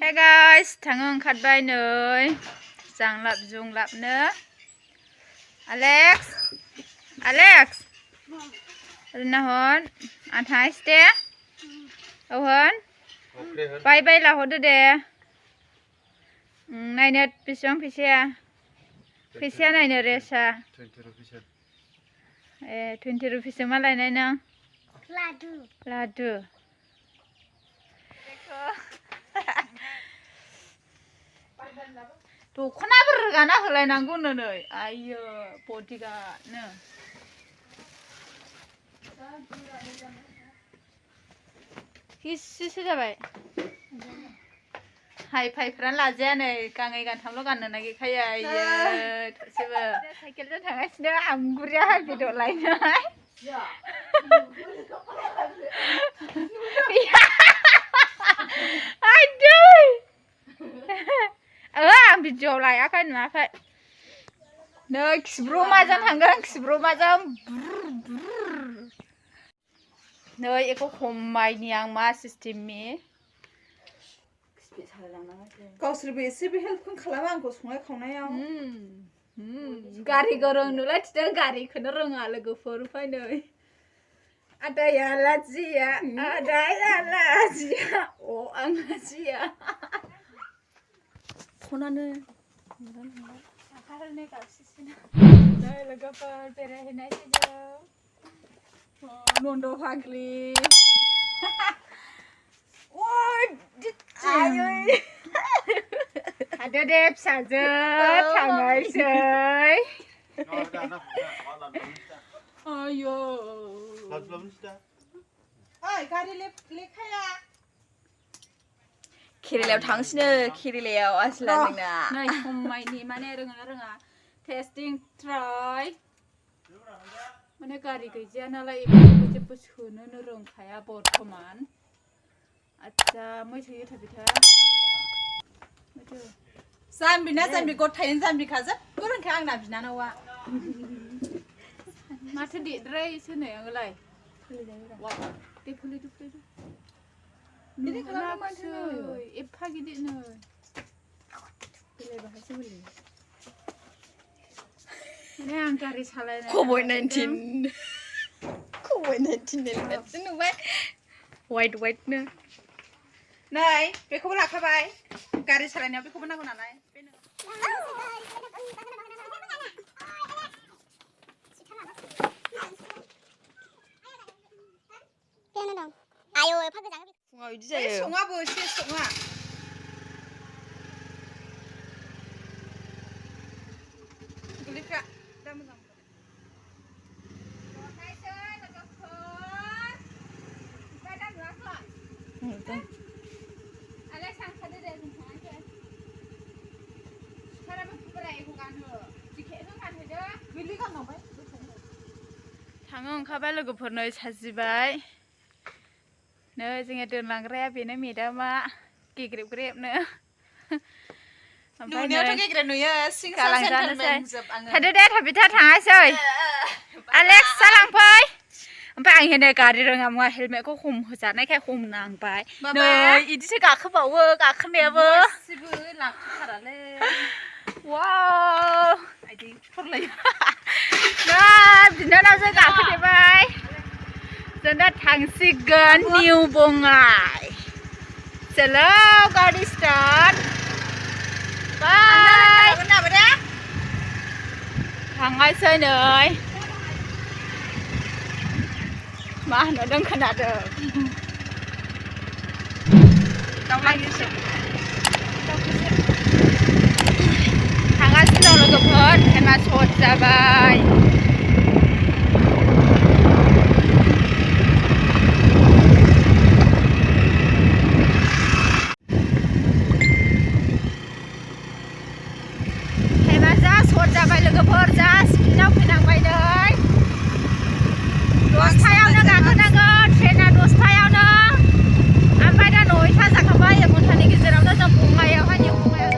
Hey guys, thằng khát bay nơi giang lạp dùng lạp nữa. Alex, nào hôn, ăn hai ste, đâu hôn, bay là hôn được đè. Này nè, pizza này nè resa. 20 rupees. 20 rupees mà lại này nè. Ladu. Tuh, kenapa regana helai nanggung nih? Ayo, potiga nih. Hisi sudah baik. Hai, peran laja nih, kangen kan thamlo kan nagi kaya ya, coba. Cycle tuh thangai sudah anggur ya, video lain nih. Aduh. Video lại á cái nào phải nơi xbroma dân thằng gan xbroma dân nơi có không mai niang ma system mi गावसोरबो एसेबो help खालामा आंखौ संनाय खावनायाव गारि गोरों नुलाय थिदों गारिखौनो रोङा लोगोफोर फैनो आदाया लाजिया अ आं लाजिया फनानो साखारने गासिनो नै लोगोफोर बेरायहैनाय जादों नन्द फाग्लि आयै आदो दे फिसाजो थांनायसै आयो ओइ गारि लेखाया Kirilew थांसिनो Kirilew asla जोंना नै समायनि माने रोङा टेस्टिं ट्राय माने गारि गैजाया नालाय एफोरखौ जेबो सोनोनो रोंखाया बर्थमान आच्छा मैसोयो थाबिथा मैसो जाम्बि गथायैनो जाम्बिखाजोब गोरोंखा आंना बिनानावा माथो देद्राय सोनो आंलाय वा दे फुलि एफा गिदिर नै बेलाय बाहायसो बोलै माने आं गारि सालायनाय COVID-19 नेलमेटसो नुबाय white नो नै बेखौबो लाखाबाय गारि सालायनायाव बेखौबो नांगौ नालाय आयौ एफा गोजान फुङाव बिदि जायो सङाबो एसे सङा गोलैफ्रा दा मोजां थाङो ओंखारबाय लोगोफोरनो साजिबाय नै जोङो दोनलांग्राया बेनो मेदामा गेग्रेबनो नुनायावथ' गेग्रे नुयो सिंसा सेन्टारमेन जोब आङो थादो दे थाबिथा थाङासै आलेक्स जालांफै ओमफ्राय आं हेनै गारि रोङा मुवा हेलमेटखौ हम होजानायखाय हम नांबाय नै इदिसो गाखोबावो गाखोनायाबो गासिबो लाखिथारालै वाव आइदि फरलायो ना बिनानावसो गाखोदेरबाय जों दा थांसिगोन निउ बङाइ चलो गारि स्टार्ट बाय थांगासै नै मा होनदों खोनादों दावलायोसो थांगासिनो दं लोगोफोर टाइमा सर्ट जाबाय टाइमा जा सर्ट जाबाय लोगोफोर जा स्पिडआव फैनांबाय नै 10थायावनो गाखोनांगोन ट्रेना 10थायावनो ओमफ्राय दा 9था जाखाबाय 1 घन्टानि गेजेरावनो जों बङाइआवहाय निउ बङाइआव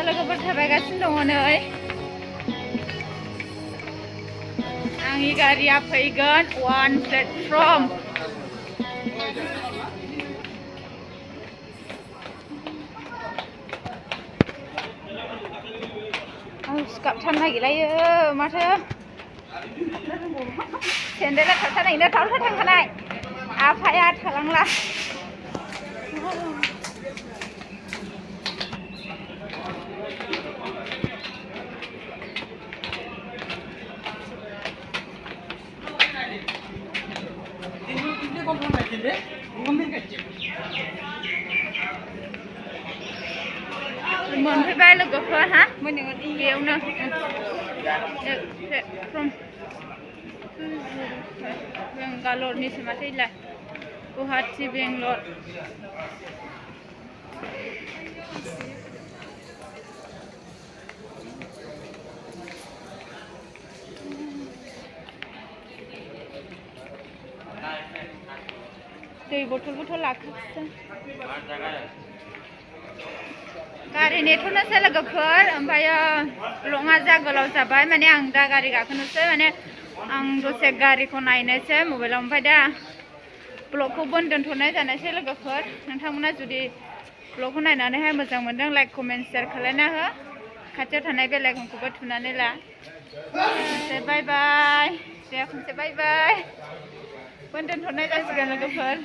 लोगोफोर थाबायगासिनो दङ नै आंनि गारिया फैगोन 1 प्लेटफर्म सिखाबथारनो नागिरलायो माथो सेन्देला थाबथानायनो थाबथा थांखानाय आफाया थालांला मोनफैबाय लोगोफोर हा बेयावनो बेंगालरनिसो माथो इलाय गुवाहाटि बेंगलर दै बथल लाखासै गारि नेथ'नोसै लोगोफोर ओमफ्रायो ब्लगा जा गोलाव जाबाय माने आं दा गारि गाखोनोसै माने आं दसे गारिखौ नायनोसै मबाइलाव ओमफ्राय दा ब्लगखौ दोनथ'नाय जानोसै लोगोफोर नोंथांमोना जुदि ब्लगखौ नायनानैहाय मोजां मोनदों लाइक कमेन्ट शेयार खालायना हो खाथियाव थानाय बेल आइकनखौबो थुनानै ला बाय बाय खनसे बाय बाय दोनथ'नाय जासिगोन लोगोफोर